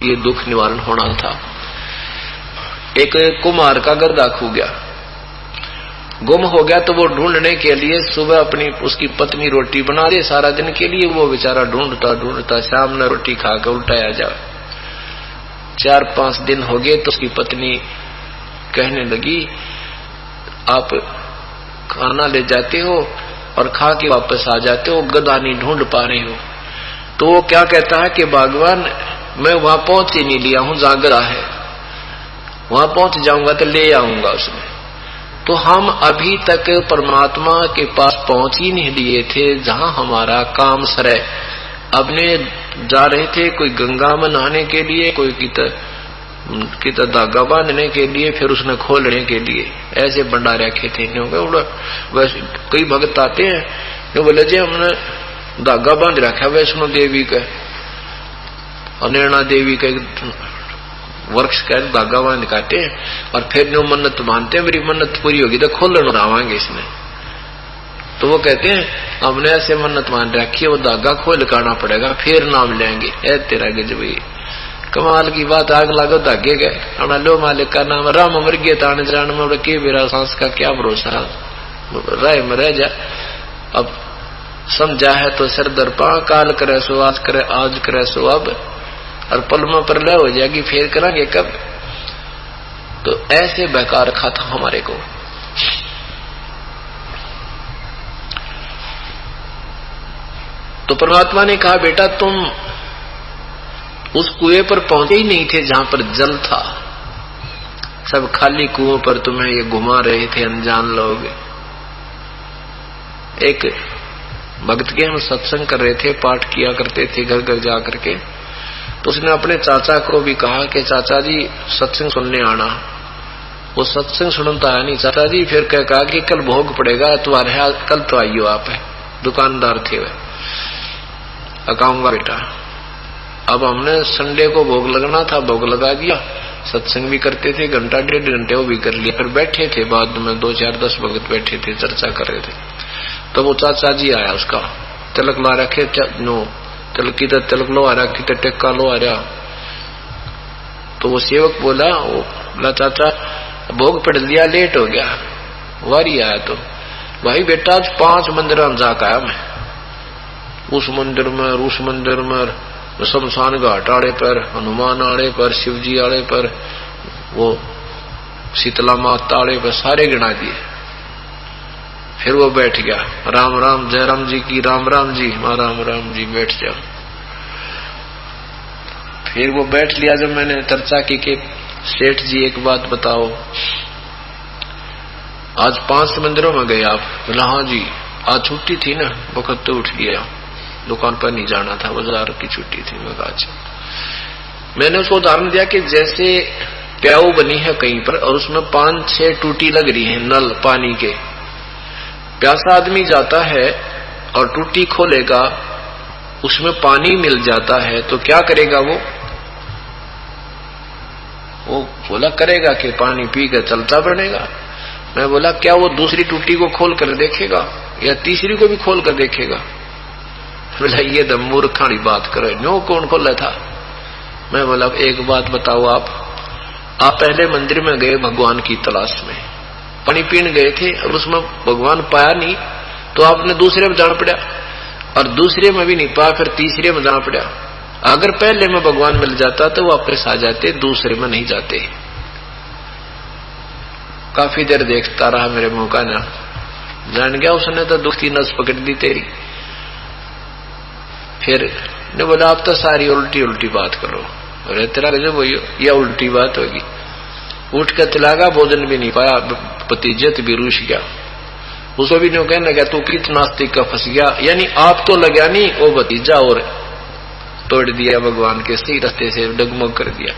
ये दुख निवारण होना था। एक कुम्हार का गधा खो गया, गुम हो गया, तो वो ढूंढने के लिए सुबह अपनी उसकी पत्नी रोटी बना दे सारा दिन के लिए, वो बेचारा ढूंढता ढूंढता शाम में रोटी खा के उल्टाया जाए। 4-5 दिन हो गए तो उसकी पत्नी कहने लगी, आप खाना ले जाते हो और खा के वापस आ जाते हो, गधा नहीं ढूंढ पा रहे हो। तो वो क्या कहता है कि भगवान मैं वहां पहुंच ही नहीं लिया हूं जहां गधा है, वहां पहुंच जाऊंगा तो ले आऊंगा उसमें। तो हम अभी तक परमात्मा के पास पहुंच ही नहीं लिए थे जहां हमारा काम सरे। अपने जा रहे थे कोई गंगा में नहाने के लिए, कोई कित धागा बांधने के लिए, फिर उसने खोलने के लिए, ऐसे भंडारे रखे थे। वैसे कई भक्त आते हैं जो बोले जी हमने धागा बांध रखा वैष्णो देवी का और नैना देवी का वृक्ष का धागा बांध काटे और फिर जो मन्नत मानते हैं मेरी मन्नत पूरी होगी तो खोलन उड़ावांगे इसमें। तो वो कहते हैं हमने ऐसे मन्नत मान रखी है, वो धागा खोल काना पड़ेगा फिर नाम लेंगे। ऐ तेरा गजब, कमाल की बात, आग लागो धागे गए लो मालिक का नाम राम मर गए ताने जान में के मेरा सांस का क्या भरोसा, राय में रह जा। अब समझा है तो सर दर्पा, काल करे सो आज करे, आज करे सो अब, और पल में प्रलय हो जाएगी फिर करेंगे कब। तो ऐसे बहका रखा था हमारे को। तो परमात्मा ने कहा बेटा तुम उस कुएं पर पहुंचे ही नहीं थे जहां पर जल था, सब खाली कुओं पर तुम्हें ये घुमा रहे थे अनजान लोग। एक भक्त के हम सत्संग कर रहे थे, पाठ किया करते थे घर घर जा करके, तो उसने अपने चाचा को भी कहा कि चाचा जी सत्संग सुनने आना। वो सत्संग सुनता है नहीं चाचा जी, फिर कहा कि कल भोग पड़ेगा तुम्हारे, कल तो आइयो आप। है दुकानदार थे वे, अकाऊंगा बेटा। अब हमने संडे को भोग लगना था, भोग लगा दिया, सत्संग भी करते थे, घंटा 1.5 घंटे वो भी कर लिया, फिर बैठे थे बाद में 2-4-10 भगत बैठे थे चर्चा कर रहे थे। तो वो चाचा जी आया, उसका तिलक ला रखे तिलक की तिलक लो आ रहा, की टेक्का लो आ रहा। तो वो सेवक बोला चाचा भोग पड़ दिया, लेट हो गया, वारी आया। तो भाई बेटा आज 5 मंदिर में जाकर आया मैं, उस मंदिर में शमशान घाट आड़े पर, हनुमान आड़े पर, शिवजी आड़े पर, वो शीतला माता आड़े पर, सारे गिना दिए। फिर वो बैठ गया, राम राम जय राम जी की, राम राम जी, राम राम जी, बैठ जाओ। फिर वो बैठ लिया। जब मैंने चर्चा की कि सेठ जी एक बात बताओ, आज 5 मंदिरों में गए आप? बोला हाँ जी, आज छुट्टी थी ना, वक्त तो उठ गया, दुकान पर नहीं जाना था, बाजार की छुट्टी थी। मैं आज मैंने उसको उदाहरण दिया कि जैसे प्याऊ बनी है कहीं पर और उसमें 5-6 टूटी लग रही है नल पानी के, प्यासा आदमी जाता है और टूटी खोलेगा, उसमें पानी मिल जाता है तो क्या करेगा वो बोला करेगा कि पानी पी कर चलता बनेगा। मैं बोला क्या वो दूसरी टूटी को खोल कर देखेगा या तीसरी को भी खोल कर देखेगा? बोला ये तो मूर्खानी बात करे, न्यो कौन खोला था? मैं बोला एक बात बताओ, आप पहले मंदिर में गए भगवान की तलाश में, पानी पीने गए थे और उसमें भगवान पाया नहीं तो आपने दूसरे में जाना पड़ा, और दूसरे में भी नहीं पाया फिर तीसरे में जाना पड़ा। अगर पहले में भगवान मिल जाता तो वापस आ जाते, दूसरे में नहीं जाते। काफी देर देखता रहा मेरे मुंह का ना, जान गया उसने तो दुख की नस पकड़ दी तेरी। फिर ने बोला आप तो सारी उल्टी उल्टी बात करो। अरे तेरा जो वो यह उल्टी बात होगी। उठ कर चलागा, भोजन भी नहीं पाया, भतीजत भी रूस गया। उसको भी नहीं कहने लगा तू कित नास्तिक का फंस गया, यानी आप तो लगा नहीं, वो भतीजा और तोड़ दिया भगवान के सही रास्ते से, डगमग कर दिया।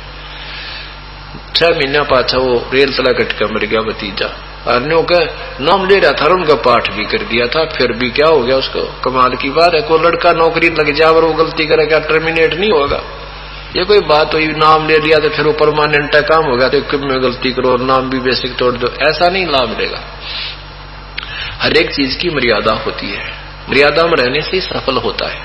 6 महीना पाछा वो रेल तला कटका मर गया भतीजा। अन्यों का नाम ले रहा था और उनका पाठ भी कर दिया था, फिर भी क्या हो गया उसको? कमाल की बात है, कोई लड़का नौकरी लग जाए और वो गलती करे क्या टर्मिनेट नहीं होगा? ये कोई बात हुई? नाम ले लिया तो फिर वो परमानेंट काम हो गया, तो क्यों में गलती करो और नाम भी बेसिक तोड़ दो, ऐसा नहीं लाभ मिलेगा। हर एक चीज की मर्यादा होती है, मर्यादा में रहने से सफल होता है।